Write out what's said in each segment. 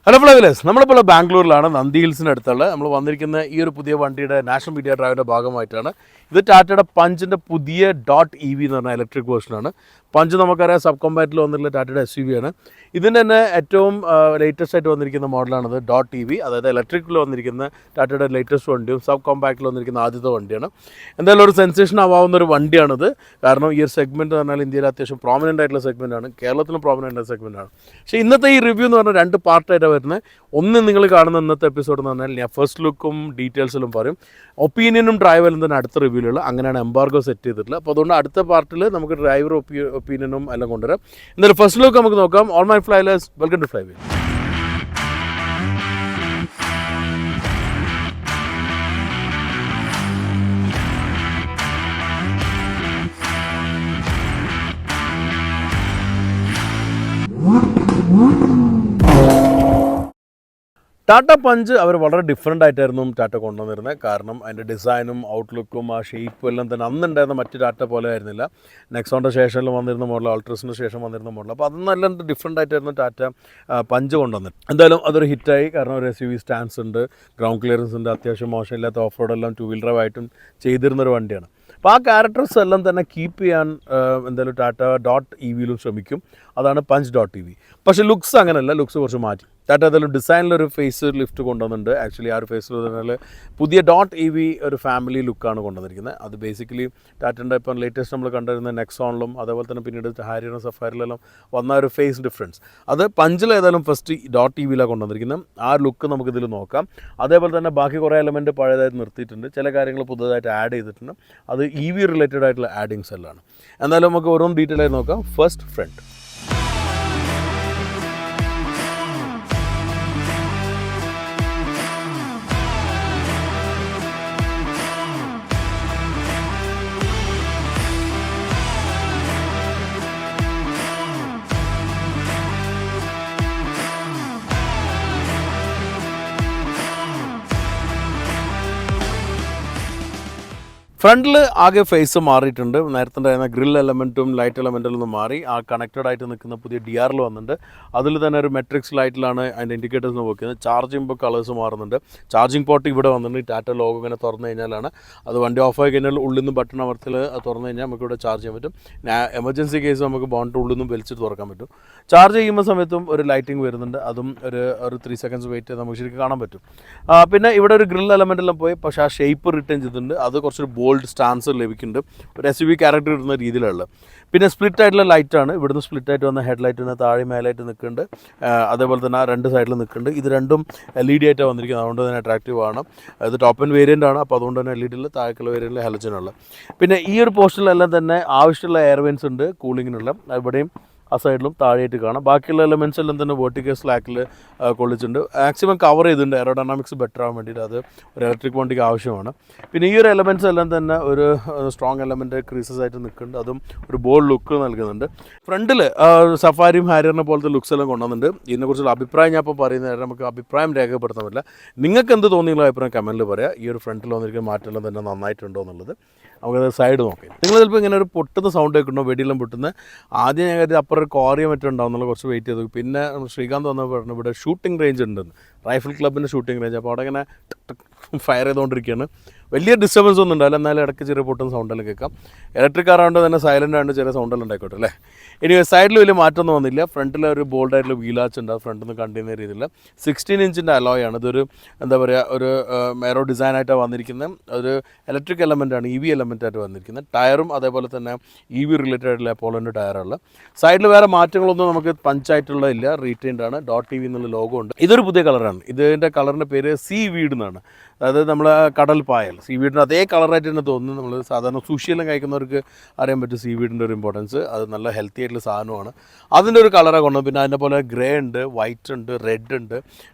Hello ഫ്ലൈവിലേഴ്സ്, നമ്മളിപ്പോൾ ബാംഗ്ലൂരിലാണ്, നന്ദി ഹിൽസിന് അടുത്തുള്ള നമ്മൾ വന്നിരിക്കുന്ന ഈ ഒരു പുതിയ വണ്ടിയുടെ നാഷണൽ മീഡിയ ഡ്രൈവിൻ്റെ ഭാഗമായിട്ടാണ്. ഇത് ടാറ്റയുടെ പഞ്ചിൻ്റെ പുതിയ .EV എന്ന് പറഞ്ഞ ഇലക്ട്രിക് വേർഷനാണ്. പഞ്ച് നമുക്കറിയാം സബ് കോമ്പാറ്റിൽ വന്നിട്ടുള്ള ടാറ്റയുടെ SUV ആണ്. ഇതിൻ്റെ തന്നെ ഏറ്റവും ലേറ്റസ്റ്റ് ആയിട്ട് വന്നിരിക്കുന്ന മോഡലാണിത് .EV, അതായത് ഇലക്ട്രിക്കിൽ വന്നിരിക്കുന്ന ടാറ്റയുടെ ലേറ്റസ്റ്റ് വണ്ടിയും സബ് കോമ്പാക്റ്റിൽ വന്നിരിക്കുന്ന ആദ്യത്തെ വണ്ടിയാണ്. എന്തായാലും ഒരു സെൻസേഷൻ ആവാവുന്ന ഒരു വണ്ടിയാണിത്. കാരണം ഈ ഒരു സെഗ്മെൻറ്റ് എന്ന് പറഞ്ഞാൽ ഇന്ത്യയിൽ അത്യാവശ്യം പ്രോമിനൻ്റ് ആയിട്ടുള്ള സെഗ്മെൻറ്റാണ്, കേരളത്തിലും പ്രോമിനൻ്റ് ആയ സെഗ്മെൻറ്റാണ്. പക്ഷേ ഇന്നത്തെ ഈ റിവ്യൂ എന്ന് പറഞ്ഞാൽ രണ്ട് പാർട്ടായിട്ടാണ് വരുന്നത്. ഒന്ന്, നിങ്ങൾ കാണുന്ന ഇന്നത്തെ എപ്പിസോഡ് എന്ന് പറഞ്ഞാൽ ഞാൻ ഫസ്റ്റ് ലുക്കും ഡീറ്റെയിൽസിലും പറയും. ഒപ്പീനിയനും ഡ്രൈവലും തന്നെ അടുത്ത റിവ്യൂലുള്ള, അങ്ങനെയാണ് എംബാർഗോ സെറ്റ് ചെയ്തിട്ടുള്ളത്. അപ്പോൾ അതുകൊണ്ട് അടുത്ത പാർട്ടിൽ നമുക്ക് ഡ്രൈവർ ഒപ്പീനിയനും എല്ലാം കൊണ്ടുവരാം. എന്തായാലും ഫസ്റ്റ് ലുക്ക് നമുക്ക് നോക്കാം. All my flyers, welcome to Flyway. Tata Punch അവർ വളരെ ഡിഫറെൻ്റ് ആയിട്ടായിരുന്നു ടാറ്റ കൊണ്ടുവന്നിരുന്നത്. കാരണം അതിൻ്റെ ഡിസൈനും ഔട്ട്ലുക്കും ആ ഷേപ്പും എല്ലാം തന്നെ അന്നുണ്ടായിരുന്ന മറ്റ് ടാറ്റ പോലെ ആയിരുന്നില്ല. നെക്സോണിൻ്റെ ശേഷം വന്നിരുന്ന മോഡൽ, അൾട്രസിന് ശേഷം വന്നിരുന്ന മോഡൽ, അപ്പോൾ അതൊന്നെല്ലാം ഡിഫറെൻ്റ് ആയിട്ടായിരുന്നു ടാറ്റ പഞ്ച് കൊണ്ടുവന്നത്. എന്തായാലും അതൊരു ഹിറ്റായി. കാരണം ഒരു SUV സ്റ്റാൻസ് ഉണ്ട്, ഗ്രൗണ്ട് ക്ലിയറൻസ് ഉണ്ട്, അത്യാവശ്യം മോശമില്ലാത്ത ഓഫ് റോഡെല്ലാം 2 വീലർ ഡ്രൈവായിട്ടും ചെയ്തിരുന്നൊരു വണ്ടിയാണ്. അപ്പോൾ ആ ക്യാരക്ടേഴ്സ് എല്ലാം തന്നെ കീപ്പ് ചെയ്യാൻ എന്തായാലും ടാറ്റ .EVയിലും ശ്രമിക്കും. അതാണ് പഞ്ച് .EV. പക്ഷേ ലുക്സ് അങ്ങനെയല്ല, ലുക്സ് കുറച്ച് മാറ്റി. ടാറ്റ ഏതായാലും ഡിസൈനിലൊരു ഫേസ് ലിഫ്റ്റ് കൊണ്ടുവന്നിട്ടുണ്ട്. ആക്ച്വലി ആ ഒരു ഫേസ് പറഞ്ഞാൽ പുതിയ .EV ഒരു ഫാമിലി ലുക്കാണ് കൊണ്ടുവന്നിരിക്കുന്നത്. അത് ബേസിക്കലി ടാറ്റൻ്റെ ഇപ്പം ലേറ്റസ്റ്റ് നമ്മൾ കണ്ടിരുന്ന നെക്സോണിലും അതേപോലെ തന്നെ പിന്നീട് ഹാരിയറും സഫാരിലെല്ലാം വന്ന ഒരു ഫേസ് ഡിഫറൻസ് അത് പഞ്ചിൽ ഏതായാലും ഫസ്റ്റ് .EVയിലാണ് കൊണ്ടുവന്നിരിക്കുന്നത്. ആ ലുക്ക് നമുക്കിതിൽ നോക്കാം. അതേപോലെ തന്നെ ബാക്കി കുറേ എലമെൻറ്റ് പഴയതായിട്ട് നിർത്തിയിട്ടുണ്ട്, ചില കാര്യങ്ങൾ പുതുതായിട്ട് ആഡ് ചെയ്തിട്ടുണ്ട്. അത് EV റിലേറ്റഡ് ആയിട്ടുള്ള ആഡിങ്സ് എല്ലാം. എന്തായാലും നമുക്ക് ഓരോന്ന് ഡീറ്റെയിൽ ആയി നോക്കാം. First front. ഫ്രണ്ടിൽ ആകെ ഫേസ് മാറിയിട്ടുണ്ട്. നേരത്തെ ഉണ്ടായിരുന്ന ഗ്രിൽ എലമെൻറ്റും ലൈറ്റ് എലമെൻറ്റിൽ നിന്ന് മാറി ആ കണക്റ്റഡ് ആയിട്ട് നിൽക്കുന്ന പുതിയ DRL വന്നിട്ടുണ്ട്. അതിൽ തന്നെ ഒരു മെട്രിക്സ് ലൈറ്റിലാണ് അതിൻ്റെ ഇൻഡിക്കേറ്റേഴ്സ് നോക്കുന്നത്. ചാർജിംഗ് ഇപ്പോൾ കളേഴ്സ് മാറുന്നുണ്ട്. ചാർജിങ് പോർട്ട് ഇവിടെ വന്നിട്ടുണ്ട്. ടാറ്റ ലോഗോ ഇങ്ങനെ തുറന്നു കഴിഞ്ഞാലാണ് അത് വണ്ടി ഓഫായി കഴിഞ്ഞാൽ ഉള്ളിൽ നിന്ന് ബട്ടൺ അമർത്തിൽ തുറന്നു കഴിഞ്ഞാൽ നമുക്ക് ഇവിടെ ചാർജ് ചെയ്യാൻ പറ്റും. എമർജൻസി കേസ് നമുക്ക് ബോണ്ട് ഉള്ളിൽ നിന്നും വലിച്ചിട്ട് തുറക്കാൻ പറ്റും. ചാർജ് ചെയ്യുമ്പോൾ സമയത്തും ഒരു ലൈറ്റിംഗ് വരുന്നുണ്ട്. അതും ഒരു 3 സെക്കൻഡ്സ് വെയിറ്റ് ചെയ്ത് നമുക്ക് ശരിക്കും കാണാൻ പറ്റും. പിന്നെ ഇവിടെ ഒരു ഗ്രിൽ എലമെൻറ്റെല്ലാം പോയി, പക്ഷേ ആ ഷേപ്പ് റിട്ടേൺ ചെയ്തിട്ടുണ്ട്. അത് കുറച്ചൊരു ബോൾഡ് സ്റ്റാൻസ് ലഭിക്കുന്നുണ്ട്. ഒരു SUV ക്യാരക്ടർ ഇടുന്ന രീതിയിലുള്ള. പിന്നെ സ്പ്ലിറ്റ് ആയിട്ടുള്ള ലൈറ്റാണ്. ഇവിടുന്ന് സ്പ്ലിറ്റ് ആയിട്ട് വന്ന ഹെഡ് ലൈറ്റ് താഴെ മേലായിട്ട് നിൽക്കുന്നുണ്ട്. അതേപോലെ തന്നെ ആ രണ്ട് സൈഡിൽ നിൽക്കുന്നുണ്ട്. ഇത് രണ്ടും LED ആയിട്ടാണ് വന്നിരിക്കുന്നത്. അതുകൊണ്ട് തന്നെ അട്രാക്റ്റീവ് ആണ്. ഇത് ടോപ്പ് ആൻഡ് വേരിയൻ്റ് ആണ്. അപ്പോൾ അതുകൊണ്ട് തന്നെ LED താഴേക്കുള്ള വേരിയൻറ്റിൽ ഹലോജനുള്ള. പിന്നെ ഈ ഒരു പോർഷനിലെല്ലാം തന്നെ ആവശ്യമുള്ള എയർവെൻസ് ഉണ്ട് കൂളിങ്ങിനുള്ള. ഇവിടെയും ആ സൈഡിലും താഴെയായിട്ട് കാണാം. ബാക്കിയുള്ള എലമെൻറ്റ്സ് എല്ലാം തന്നെ വെർട്ടിക്കൽ സ്ലാക്കിൽ കൊള്ളിച്ചിട്ടുണ്ട്. മാക്സിമം കവർ ചെയ്തിട്ടുണ്ട് എയറോഡൈനാമിക്സ് ബെറ്റർ ആവാൻ വേണ്ടിയിട്ട്. അത് ഒരു ഇലക്ട്രിക് വണ്ടിക്ക് ആവശ്യമാണ്. പിന്നെ ഈ ഒരു എലമെൻറ്റ്സ് എല്ലാം തന്നെ ഒരു സ്ട്രോങ് എലമെൻറ്റ് ക്രീസസ് ആയിട്ട് നിൽക്കുന്നുണ്ട്. അതും ഒരു ബോൾഡ് ലുക്ക് നൽകുന്നുണ്ട്. ഫ്രണ്ടിൽ സഫാരിയും ഹാരിയറിനെ പോലത്തെ ലുക്സ് എല്ലാം കൊണ്ടുവന്നിട്ടുണ്ട്. ഇതിനെക്കുറിച്ചുള്ള അഭിപ്രായം ഞാൻ ഇപ്പോൾ പറയുന്നത് നമുക്ക് അഭിപ്രായം രേഖപ്പെടുത്താൻ പറ്റില്ല. നിങ്ങൾക്ക് എന്ത് തോന്നിയുള്ള അഭിപ്രായം കമൻറ്റിൽ പറയാം. ഈ ഒരു ഫ്രണ്ടിൽ വന്നിരിക്കുന്ന മാറ്റമെല്ലാം തന്നെ നന്നായിട്ടുണ്ടോ എന്നുള്ളത്. നമുക്കത് സൈഡ് നോക്കാം. നിങ്ങൾ ചിലപ്പോൾ ഇങ്ങനെ ഒരു പൊട്ടുന്ന സൗണ്ട് കേൾക്കണോ, വെടിയെല്ലാം പൊട്ടുന്നത്. ആദ്യം ഞാൻ കരുതി അപ്പുറം ഒരു കോറിയോ മറ്റോ ഉണ്ടാവുന്നുള്ള കുറച്ച് വെയിറ്റ് ചെയ്തു. പിന്നെ ശ്രീകാന്ത് വന്നപ്പോൾ പറഞ്ഞു ഇവിടെ ഷൂട്ടിംഗ് റേഞ്ച് ഉണ്ടെന്ന്, റൈഫിൾ ക്ലബിൻ്റെ ഷൂട്ടിംഗ് റേഞ്ച്. അപ്പോൾ അവിടെ ഇങ്ങനെ ഫയർ ചെയ്തുകൊണ്ടിരിക്കുകയാണ്. വലിയ ഡിസ്റ്റർബൻസ് ഒന്നും ഉണ്ടാവില്ല, എന്നാലും ഇടയ്ക്ക് ചെറിയ പൊട്ടുന്ന സൗണ്ടെല്ലാം കേൾക്കാം. ഇലക്ട്രിക് കാറാണ്ട് തന്നെ സൈലൻ്റ് ആയതുകൊണ്ട് ചെറിയ സൗണ്ടെല്ലാം ഉണ്ടായിക്കോട്ടെ അല്ലേ. ഇനി സൈഡിൽ വലിയ മാറ്റമൊന്നും വന്നില്ല. ഫ്രണ്ടിൽ ഒരു ബോൾഡായിട്ടുള്ള വീലാച്ച് ഉണ്ട്. ഫ്രണ്ടിൽ നിന്ന് കണ്ടിരുന്ന രീതിയിൽ 16 ഇഞ്ചിൻ്റെ അലോയ് ആണ്. ഇതൊരു എന്താ പറയുക, ഒരു എയറോ ഡിസൈനായിട്ടാണ് വന്നിരിക്കുന്നത്. ഒരു ഇലക്ട്രിക് എലമെൻറ്റാണ്, EV എലമെൻറ്റായിട്ട് വന്നിരിക്കുന്നത്. ടയറും അതേപോലെ തന്നെ EV റിലേറ്റഡ് ആയിട്ടുള്ള അപ്പോളോൻ്റെ ടയറുള്ള. സൈഡിൽ വേറെ മാറ്റങ്ങളൊന്നും നമുക്ക് പഞ്ചായിട്ടുള്ള ഇല്ല, റീറ്റെയിൻഡ് ആണ്. .EV എന്നുള്ള ലോഗോ ഉണ്ട്. ഇതൊരു പുതിയ കളറാണ്. ഇതിൻ്റെ കളറിൻ്റെ പേര് സീ വീഡ് എന്നാണ്. അതായത് നമ്മൾ കടൽ പായൽ, സീ വീഡിൻ്റെ അതേ കളറായിട്ട് തന്നെ തോന്നുന്നു. നമ്മൾ സാധാരണ സുഷിയെല്ലാം കഴിക്കുന്നവർക്ക് അറിയാൻ പറ്റും സീ വീഡിൻ്റെ ഒരു ഇമ്പോർട്ടൻസ്. അത് നല്ല ഹെൽത്തി ആയിട്ടുള്ള സാധനമാണ്. അതിൻ്റെ ഒരു കളറാണ് കൊണ്ടു. പിന്നെ അതിൻ്റെ പോലെ ഗ്രേ ഉണ്ട്, വൈറ്റ് ഉണ്ട്, റെഡ് ഉണ്ട്.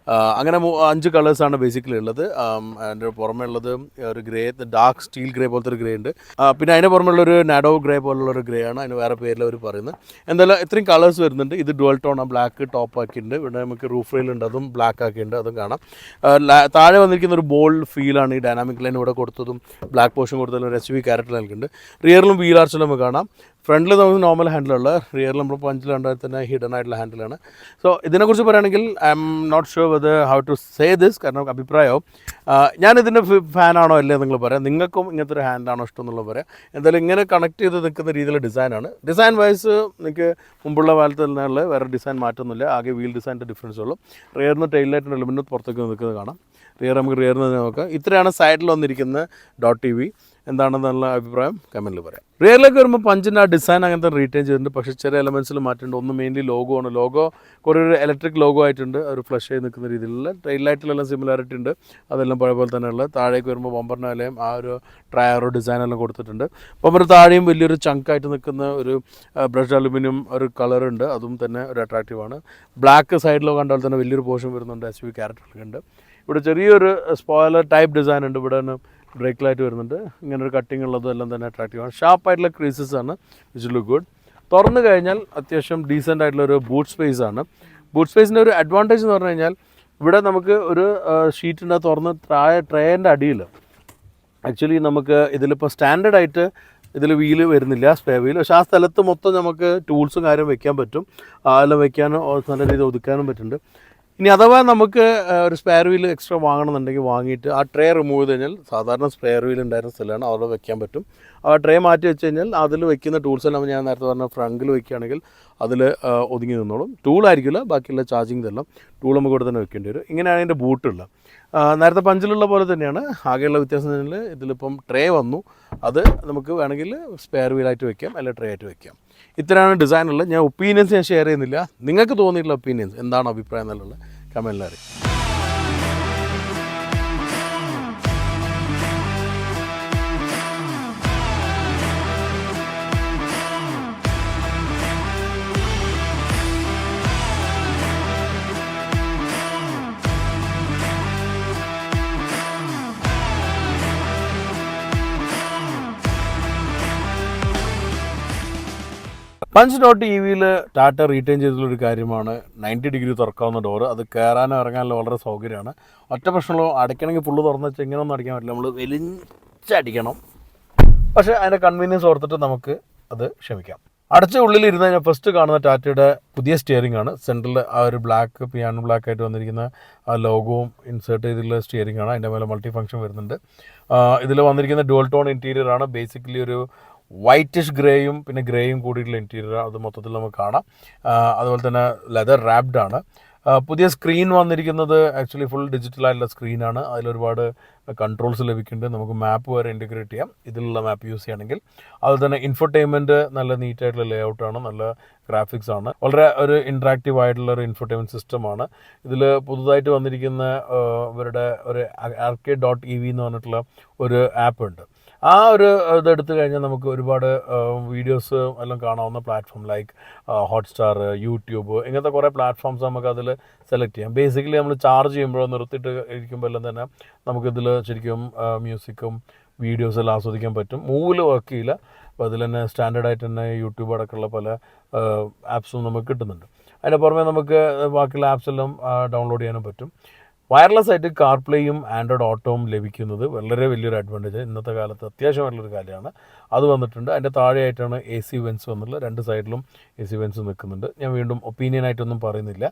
അങ്ങനെ 5 കളേഴ്സാണ് ബേസിക്കലി ഉള്ളത്. അതിൻ്റെ പുറമേ ഉള്ളത് ഒരു ഗ്രേ, ഡാർക്ക് സ്റ്റീൽ ഗ്രേ പോലത്തെ ഒരു ഗ്രേ ഉണ്ട്. പിന്നെ അതിന് പുറമേ ഉള്ളൊരു നാഡോ ഗ്രേ പോലുള്ളൊരു ഗ്രേ ആണ്. അതിന് വേറെ പേരിൽ അവർ പറയുന്നത്. എന്തായാലും ഇത്രയും കളേഴ്സ് വരുന്നുണ്ട്. ഇത് ഡുവൽ ടോൺ ആണ്, ബ്ലാക്ക് ടോപ്പ് ആക്കിയിട്ടുണ്ട്. ഇവിടെ നമുക്ക് റൂഫ് റെയിലുണ്ട്, അതും ബ്ലാക്ക് ആക്കിയിട്ടുണ്ട്, അതും കാണാം. താഴെ വന്നിരിക്കുന്ന ഒരു ബോൾഡ് ഫീലാണ് ഈ ഡൈനാമിക് ലൈൻ ഇവിടെ കൊടുത്തതും ബ്ലാക്ക് പോർഷൻ കൊടുത്തതും ഒരു SUV ക്യാരക്ടർ നൽകുന്നുണ്ട്. റിയറിലും വീൽ ആർച്ചിലും നമുക്ക് കാണാം. ഫ്രണ്ടിൽ നമുക്ക് നോർമൽ ഹാൻഡിലുള്ള, റിയറിൽ നമ്മൾ പഞ്ചിൽ കണ്ടാൽ തന്നെ ഹിഡൻ ആയിട്ടുള്ള ഹാൻഡിലാണ്. സോ ഇതിനെക്കുറിച്ച് പറയുകയാണെങ്കിൽ I am not sure whether how to say this, കാരണം അഭിപ്രായവും ഞാനിതിൻ്റെ ഫാനാണോ അല്ലേ നിങ്ങൾ പറയാം, നിങ്ങൾക്കും ഇങ്ങനത്തെ ഒരു ഹാൻഡാണോ ഇഷ്ടം എന്നുള്ളത് പറയാം. എന്തായാലും ഇങ്ങനെ കണക്ട് ചെയ്ത് നിൽക്കുന്ന രീതിയിലുള്ള ഡിസൈനാണ്. ഡിസൈൻ വൈസ് നിങ്ങൾക്ക് മുമ്പുള്ള കാലത്ത് നിന്നുള്ള വേറെ ഡിസൈൻ മാറ്റമൊന്നുമില്ല, ആകെ വീൽ ഡിസൈൻ്റെ ഡിഫറൻസ് ഉള്ളൂ. റിയറിന് ടെയിൽ ലൈറ്റിൻ്റെ എലിമെൻറ്റ് പുറത്തേക്ക് നിൽക്കുന്നത് കാണാം. നമുക്ക് റിയറിന് നോക്കാം. ഇത്രയാണ് സൈഡിൽ വന്നിരിക്കുന്ന ഡോട്ട് ടി വി. എന്താണെന്നുള്ള അഭിപ്രായം കമൻറ്റിൽ പറയാം. റിയറിലേക്ക് വരുമ്പോൾ പഞ്ചിൻ്റെ ആ ഡിസൈൻ അങ്ങനത്തെ റീറ്റെയിൻ ചെയ്തിട്ടുണ്ട്, പക്ഷേ ചെറിയ എലമെൻറ്റ്സിൽ മാറ്റുന്നുണ്ട്. ഒന്ന് മെയിൻലി ലോഗോ ആണ്. ലോഗോ കുറേ ഒരു ഇലക്ട്രിക് ലോഗോ ആയിട്ടുണ്ട്, ഒരു ഫ്ലഷ് ചെയ്ത് നിൽക്കുന്ന രീതിയിലുള്ള. ടെയിൽ ലൈറ്റിലെല്ലാം സിമിലാരിറ്റി ഉണ്ട്, അതെല്ലാം പഴയ പോലെ തന്നെയുള്ള. താഴേക്ക് വരുമ്പോൾ ബമ്പറിനാലെയും ആ ഒരു ട്രയറോ ഡിസൈനെല്ലാം കൊടുത്തിട്ടുണ്ട്. ബമ്പർ താഴെയും വലിയൊരു ചങ്കായിട്ട് നിൽക്കുന്ന ഒരു ബ്രഷ് അലുമിനിയം ഒരു കളറുണ്ട്, അതും തന്നെ ഒരു അട്രാക്റ്റീവാണ്. ബ്ലാക്ക് സൈഡിലോ കണ്ടാൽ തന്നെ വലിയൊരു പോർഷൻ വരുന്നുണ്ട്, SUV ക്യാരക്ടറൊക്കെ ഉണ്ട്. ഇവിടെ ചെറിയൊരു സ്പോയിലർ ടൈപ്പ് ഡിസൈൻ ഉണ്ട്. ഇവിടെ ബ്രേക്ക് ലൈറ്റ് വരുന്നുണ്ട്, ഇങ്ങനെ ഒരു കട്ടിങ് ഉള്ളതും എല്ലാം തന്നെ അട്രാക്റ്റീവാണ്. ഷാർപ്പായിട്ടുള്ള ക്രീസസ് ആണ്, വിച്ച് ലുക്ക് ഗുഡ്. തുറന്നു കഴിഞ്ഞാൽ അത്യാവശ്യം ഡീസൻ്റ് ആയിട്ടുള്ളൊരു ബൂട്ട് സ്പേസ് ആണ്. ബൂട്ട് സ്പേസിൻ്റെ ഒരു അഡ്വാൻറ്റേജ് എന്ന് പറഞ്ഞു കഴിഞ്ഞാൽ ഇവിടെ നമുക്ക് ഒരു ഷീറ്റിൻ്റെ തുറന്ന് ട്രേൻ്റെ അടിയിൽ ആക്ച്വലി നമുക്ക് ഇതിലിപ്പോൾ സ്റ്റാൻഡേർഡ് ആയിട്ട് ഇതിൽ വീല് വരുന്നില്ല, സ്പെയർ വീല്. പക്ഷേ ആ സ്ഥലത്ത് മൊത്തം നമുക്ക് ടൂൾസും കാര്യം വെക്കാൻ പറ്റും, അതെല്ലാം വെക്കാനും നല്ല രീതിയിൽ ഒതുക്കാനും പറ്റുന്നുണ്ട്. ഇനി അഥവാ നമുക്ക് ഒരു സ്പെയർ വീൽ എക്സ്ട്രാ വാങ്ങണമെന്നുണ്ടെങ്കിൽ വാങ്ങിയിട്ട് ആ ട്രേ റിമൂവ് ചെയ്ത് കഴിഞ്ഞാൽ സാധാരണ സ്പെയർ വീൽ ഉണ്ടായിരുന്ന സ്ഥലമാണ്, അവിടെ വെക്കാൻ പറ്റും. ആ ട്രേ മാറ്റി വെച്ച് കഴിഞ്ഞാൽ അതിൽ വെക്കുന്ന ടൂൾസ് എല്ലാം ഞാൻ നേരത്തെ പറഞ്ഞ ഫ്രണ്ടിൽ വെക്കുകയാണെങ്കിൽ അതിൽ ഒതുങ്ങി നിന്നോളും. ടൂളായിരിക്കില്ല, ബാക്കിയുള്ള ചാർജിങ് ഇതെല്ലാം ടൂൾ നമുക്ക് ഇവിടെ തന്നെ വെക്കേണ്ടി വരും. ഇങ്ങനെയാണ് ഇതിൻ്റെ ബൂട്ടുള്ളത്. നേരത്തെ പഞ്ചിലുള്ള പോലെ തന്നെയാണ്. ആകെയുള്ള വ്യത്യാസം എന്ന് ഇതിലിപ്പം ട്രേ വന്നു, അത് നമുക്ക് വേണമെങ്കിൽ സ്പെയർ വീലായിട്ട് വെക്കാം, അല്ലെങ്കിൽ ട്രേ ആയിട്ട് വെക്കാം. ഇത്രയാണ് ഡിസൈനുള്ളത്. ഞാൻ ഒപ്പീനിയൻസ് ഞാൻ ഷെയർ ചെയ്യുന്നില്ല. നിങ്ങൾക്ക് തോന്നിയിട്ടുള്ള ഒപ്പീനിയൻസ് എന്താണ് അഭിപ്രായം എന്നുള്ളത് കമൻറ്റിൽ അറിയാം. പഞ്ച് ഡോട്ട് EVയിൽ ടാറ്റ റീറ്റെയിൻ ചെയ്തിട്ടുള്ളൊരു കാര്യമാണ് 90 ഡിഗ്രി തുറക്കാവുന്ന ഡോറ്. അത് കയറാനോ ഇറങ്ങാനോ വളരെ സൗകര്യമാണ്. ഒറ്റ പ്രശ്നമുള്ളൂ, അടയ്ക്കണമെങ്കിൽ ഫുള്ള് തുറന്ന് വെച്ചാൽ ഇങ്ങനെയൊന്നും അടിക്കാൻ പറ്റില്ല, നമ്മൾ വലിച്ചടിക്കണം. പക്ഷേ അതിൻ്റെ കൺവീനിയൻസ് ഓർത്തിട്ട് നമുക്ക് അത് ക്ഷമിക്കാം. അടച്ച ഉള്ളിൽ ഇരുന്ന് കഴിഞ്ഞാൽ ഫസ്റ്റ് കാണുന്ന ടാറ്റയുടെ പുതിയ സ്റ്റിയറിംഗ് ആണ്. സെൻട്രൽ ആ ഒരു ബ്ലാക്ക് പിയാനോ ബ്ലാക്ക് ആയിട്ട് വന്നിരിക്കുന്ന ആ ലോഗോവും ഇൻസേർട്ട് ചെയ്തിട്ടുള്ള സ്റ്റിയറിംഗ് ആണ്. അതിൻ്റെ മേലെ മൾട്ടി ഫംഗ്ഷൻ വരുന്നുണ്ട്. ഇതിൽ വന്നിരിക്കുന്ന ഡുവൽ ടോൺ ഇൻറ്റീരിയർ ആണ്. ബേസിക്കലി ഒരു വൈറ്റിഷ് ഗ്രേയും പിന്നെ ഗ്രേയും കൂടിയിട്ടുള്ള ഇൻറ്റീരിയർ, അത് മൊത്തത്തിൽ നമുക്ക് കാണാം. അതുപോലെ തന്നെ ലെതർ റാപ്ഡ് ആണ്. പുതിയ സ്ക്രീൻ വന്നിരിക്കുന്നത് ആക്ച്വലി ഫുൾ ഡിജിറ്റലായിട്ടുള്ള സ്ക്രീനാണ്. അതിലൊരുപാട് കൺട്രോൾസ് ലഭിക്കുന്നുണ്ട്. നമുക്ക് മാപ്പ് വരെ ഇൻറ്റഗ്രേറ്റ് ചെയ്യാം ഇതിലുള്ള മാപ്പ് യൂസ് ചെയ്യണമെങ്കിൽ. അതുപോലെ തന്നെ ഇൻഫോർടൈൻമെൻറ്റ് നല്ല നീറ്റായിട്ടുള്ള ലേ ഔട്ടാണ്, നല്ല ഗ്രാഫിക്സ് ആണ്, വളരെ ഒരു ഇൻട്രാക്റ്റീവ് ആയിട്ടുള്ള ഒരു ഇൻഫോർടൈൻമെൻറ്റ് സിസ്റ്റമാണ്. ഇതിൽ പുതുതായിട്ട് വന്നിരിക്കുന്ന ഇവരുടെ ഒരു arcade.ev എന്ന് പറഞ്ഞിട്ടുള്ള ഒരു ആപ്പ് ഉണ്ട്. ആ ഒരു ഇതെടുത്തു കഴിഞ്ഞാൽ നമുക്ക് ഒരുപാട് വീഡിയോസ് എല്ലാം കാണാവുന്ന പ്ലാറ്റ്ഫോം ലൈക്ക് ഹോട്ട്സ്റ്റാർ, യൂട്യൂബ്, ഇങ്ങനത്തെ കുറേ പ്ലാറ്റ്ഫോംസ് നമുക്ക് അതിൽ സെലക്ട് ചെയ്യാം. ബേസിക്കലി നമ്മൾ ചാർജ് ചെയ്യുമ്പോഴോ നിർത്തിയിട്ട് ഇരിക്കുമ്പോൾ എല്ലാം തന്നെ നമുക്കിതിൽ ശരിക്കും മ്യൂസിക്കും വീഡിയോസ് എല്ലാം ആസ്വദിക്കാൻ പറ്റും. മൂവിൽ വർക്ക് ചെയ്യില്ല. അപ്പോൾ അതിൽ തന്നെ സ്റ്റാൻഡേർഡായിട്ട് തന്നെ യൂട്യൂബ് അടക്കമുള്ള പല ആപ്സും നമുക്ക് കിട്ടുന്നുണ്ട്. അതിൻ്റെ പുറമെ നമുക്ക് ബാക്കിയുള്ള ആപ്സ് എല്ലാം ഡൗൺലോഡ് ചെയ്യാനും പറ്റും. വയർലെസ് ആയിട്ട് കാർപ്ലേയും ആൻഡ്രോയിഡ് ഓട്ടോവും ലഭിക്കുന്നത് വളരെ വലിയൊരു അഡ്വാൻറ്റേജ്, ഇന്നത്തെ കാലത്ത് അത്യാവശ്യമായിട്ടുള്ളൊരു കാര്യമാണ്. അത് വന്നിട്ടുണ്ട്. അതിൻ്റെ താഴെയായിട്ടാണ് AC വെൻസ് വന്നിട്ടുള്ളത്. രണ്ട് സൈഡിലും AC വെൻസ് നിൽക്കുന്നുണ്ട്. ഞാൻ വീണ്ടും ഒപ്പീനിയനായിട്ടൊന്നും പറയുന്നില്ല,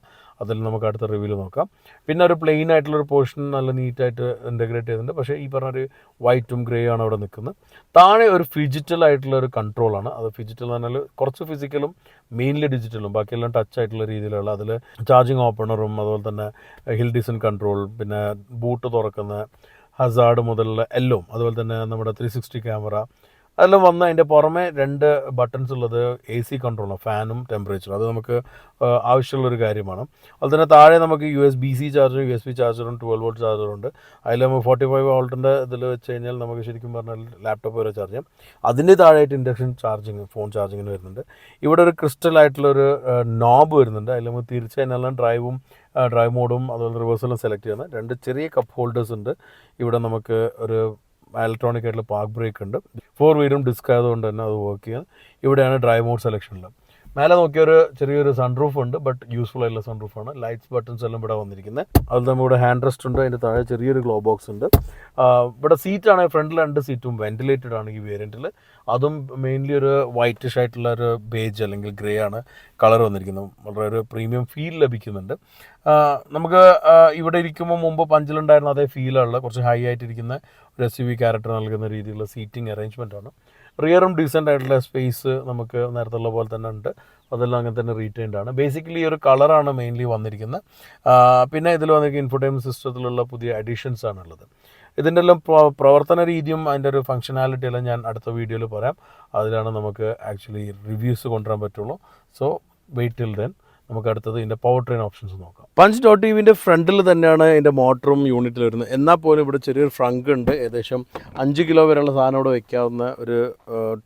അതിൽ നമുക്ക് അടുത്ത റിവ്യൂവിൽ നോക്കാം. പിന്നെ ഒരു പ്ലെയിൻ ആയിട്ടുള്ളൊരു പോർഷൻ നല്ല നീറ്റായിട്ട് ഇൻ്റഗ്രേറ്റ് ചെയ്തിട്ടുണ്ട്. പക്ഷേ ഈ പറഞ്ഞൊരു വൈറ്റും ഗ്രേ ആണ് അവിടെ നിൽക്കുന്നത്. താഴെ ഒരു ഫിജിറ്റൽ ആയിട്ടുള്ള ഒരു കൺട്രോളാണ്. അത് ഫിജിറ്റൽ എന്ന് പറഞ്ഞാൽ കുറച്ച് ഫിസിക്കലും മെയിൻലി ഡിജിറ്റലും ബാക്കിയെല്ലാം ടച്ച് ആയിട്ടുള്ള രീതിയിലുള്ള, അതിൽ ചാർജിങ് ഓപ്പണറും അതുപോലെ തന്നെ ഹിൽ ഡിസൻറ്റ് കൺട്രോൾ, പിന്നെ ബൂട്ട് തുറക്കുന്ന ഹസാർഡ് മുതലുള്ള എല്ലാം, അതുപോലെ തന്നെ നമ്മുടെ 360 ക്യാമറ അതെല്ലാം വന്ന് അതിൻ്റെ പുറമെ 2 ബട്ടൺസ് ഉള്ളത് AC കൺട്രോളാണ്, ഫാനും ടെമ്പറേച്ചറും. അത് നമുക്ക് ആവശ്യമുള്ളൊരു കാര്യമാണ്. അതുപോലെ തന്നെ താഴെ നമുക്ക് USB-C ചാർജറും USB ചാർജറും 12 വോൾട്ട് ചാർജറും ഉണ്ട്. അതിൽ നമുക്ക് 45 വോൾട്ടിൻ്റെ ഇതിൽ വെച്ച് കഴിഞ്ഞാൽ നമുക്ക് ശരിക്കും പറഞ്ഞാൽ ലാപ്ടോപ്പ് വരെ ചാർജ് ചെയ്യാം. അതിൻ്റെ താഴെയായിട്ട് ഇൻഡക്ഷൻ ചാർജിങ്, ഫോൺ ചാർജിങ്ങിന് വരുന്നുണ്ട്. ഇവിടെ ഒരു ക്രിസ്റ്റൽ ആയിട്ടുള്ളൊരു നോബ് വരുന്നുണ്ട്. അതിൽ നമുക്ക് തിരിച്ച് കഴിഞ്ഞാൽ ഡ്രൈവ് മോഡും അതുപോലെ റിവേഴ്സലും സെലക്ട് ചെയ്യുന്ന 2 ചെറിയ കപ്പ് ഹോൾഡേഴ്സ് ഉണ്ട്. ഇവിടെ നമുക്ക് ഒരു ഇലക്ട്രോണിക് ആയിട്ടുള്ള പാർക്ക് ബ്രേക്ക് ഉണ്ട്. 4 വീലും ഡിസ്ക് ആയതുകൊണ്ട് തന്നെ അത് വർക്ക് ചെയ്യുന്നത്. ഇവിടെയാണ് ഡ്രൈവ് മോഡ് സെലക്ഷനിൽ. മേലെ നോക്കിയൊരു ചെറിയൊരു സൺറൂഫ് ഉണ്ട്, ബട്ട് യൂസ്ഫുൾ ആയിട്ടുള്ള സൺറൂഫാണ്. ലൈറ്റ്സ് ബട്ടൺസ് എല്ലാം ഇവിടെ വന്നിരിക്കുന്നത്. അതിൽ നമ്മുടെ ഹാൻഡ് റെസ്റ്റ് ഉണ്ട്, അതിൻ്റെ താഴെ ചെറിയൊരു ഗ്ലോ ബോക്സ് ഉണ്ട്. ഇവിടെ സീറ്റാണ്, ഫ്രണ്ടിൽ 2 സീറ്റും വെന്റിലേറ്റഡ് ആണ് ഈ വേരിയൻറ്റിൽ. അതും മെയിൻലി ഒരു വൈറ്റിഷ് ആയിട്ടുള്ള ഒരു ബേജ് അല്ലെങ്കിൽ ഗ്രേ ആണ് കളർ വന്നിരിക്കുന്നത്. വളരെ ഒരു പ്രീമിയം ഫീൽ ലഭിക്കുന്നുണ്ട്. നമുക്ക് ഇവിടെ ഇരിക്കുമ്പോൾ മുമ്പ് പഞ്ചിലുണ്ടായിരുന്ന അതേ ഫീലുള്ള കുറച്ച് ഹൈ ആയിട്ടിരിക്കുന്ന ഒരു SUV ക്യാരക്ടർ നൽകുന്ന രീതിയിലുള്ള സീറ്റിംഗ് അറേഞ്ച്മെൻ്റ് ആണ്. റിയറും ഡീസൻ്റ് ആയിട്ടുള്ള സ്പേസ് നമുക്ക് നേരത്തെ ഉള്ള പോലെ തന്നെ ഉണ്ട്. അതെല്ലാം അങ്ങനെ തന്നെ റീറ്റെയിൻഡ് ആണ്. ബേസിക്കലി ഈ ഒരു കളറാണ് മെയിൻലി വന്നിരിക്കുന്നത്. പിന്നെ ഇതിൽ വന്നിരിക്കുന്ന ഇൻഫോർടൈൻമെൻറ്റ് സിസ്റ്റത്തിലുള്ള പുതിയ അഡീഷൻസ് ആണുള്ളത്. ഇതിൻ്റെ എല്ലാം പ്രവർത്തന രീതിയും അതിൻ്റെ ഒരു ഫങ്ഷനാലിറ്റി എല്ലാം ഞാൻ അടുത്ത വീഡിയോയിൽ പറയാം. അതിലാണ് നമുക്ക് ആക്ച്വലി റിവ്യൂസ് കൊണ്ടുവരാൻ പറ്റുള്ളൂ. So wait till then. നമുക്ക് അടുത്തത് ഇതിൻ്റെ പവർ ട്രെയിൻ ഓപ്ഷൻസ് നോക്കാം. Punch.evൻ്റെ ഫ്രണ്ടിൽ തന്നെയാണ് ഇതിൻ്റെ മോട്ടറും യൂണിറ്റിൽ വരുന്നത്. എന്നാൽ പോലും ഇവിടെ ചെറിയൊരു ഫ്രങ്ക് ഉണ്ട്. ഏകദേശം 5 കിലോ വരെയുള്ള സാധനം ഇവിടെ വയ്ക്കാവുന്ന ഒരു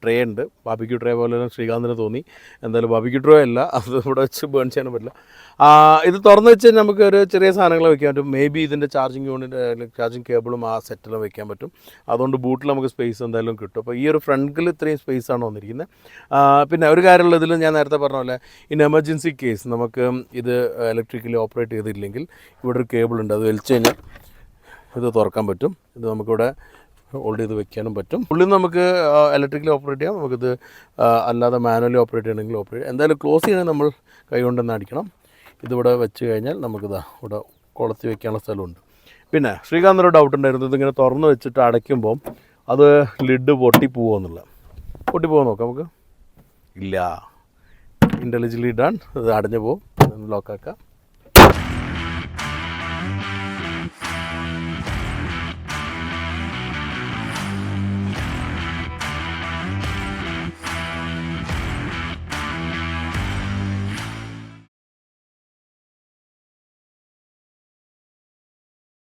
ട്രേ ഉണ്ട്. ബാർബിക്യൂ ട്രേ പോലെ ശ്രീകാന്തിന് തോന്നി. എന്തായാലും ബാർബിക്യൂ ട്രേ അല്ല, അത് ഇവിടെ വെച്ച് ബേൺ ചെയ്യാനും പറ്റില്ല. ഇത് തുറന്ന് വെച്ച് നമുക്ക് ഒരു ചെറിയ സാധനങ്ങൾ വെക്കാൻ പറ്റും. മേ ബി ഇതിൻ്റെ ചാർജിങ് യൂണിറ്റ്, ചാർജിങ് കേബിളും ആ സെറ്റിലും വെക്കാൻ പറ്റും. അതുകൊണ്ട് ബൂട്ടിൽ നമുക്ക് സ്പേസ് എന്തായാലും കിട്ടും. അപ്പോൾ ഈ ഒരു ഫ്രണ്ടിൽ ഇത്രയും സ്പേസാണ് വന്നിരിക്കുന്നത്. പിന്നെ ഒരു കാര്യമുള്ള ഇതിൽ ഞാൻ നേരത്തെ പറഞ്ഞ പോലെ ഇൻ എമർജൻസി കേസ് നമുക്ക് ഇത് ഇലക്ട്രിക്കലി ഓപ്പറേറ്റ് ചെയ്തില്ലെങ്കിൽ ഇവിടെ ഒരു കേബിൾ ഉണ്ട്. അത് വലിച്ചു കഴിഞ്ഞാൽ ഇത് തുറക്കാൻ പറ്റും. ഇത് നമുക്കിവിടെ ഹോൾഡ് ചെയ്ത് വെക്കാനും പറ്റും. ഉള്ളിൽ നമുക്ക് ഇലക്ട്രിക്കലി ഓപ്പറേറ്റ് ചെയ്യാം. നമുക്കിത് അല്ലാതെ മാനുവലി ഓപ്പറേറ്റ് ചെയ്യണമെങ്കിൽ ഓപ്പറേറ്റ് ചെയ്യാം. എന്തായാലും ക്ലോസ് ചെയ്യണമെങ്കിൽ നമ്മൾ കൈ കൊണ്ടുതന്നെ അടിക്കണം. ഇതിവിടെ വെച്ച് കഴിഞ്ഞാൽ നമുക്കിതാ ഇവിടെ കൊളത്തി വെക്കാനുള്ള സ്ഥലമുണ്ട്. പിന്നെ ശ്രീകാന്തിനൊരു ഡൗട്ട് ഉണ്ടായിരുന്നു, ഇതിങ്ങനെ തുറന്ന് വെച്ചിട്ട് അടയ്ക്കുമ്പം അത് ലിഡ് പൊട്ടിപ്പോകുമെന്നുള്ള. പൊട്ടിപ്പോകാൻ നോക്കാം നമുക്ക്. ഇല്ല, ഇൻ്റലിജൻ്റ്ലി ഡൺ. ഇത് അടഞ്ഞു പോകും. ലോക്കാക്കാം.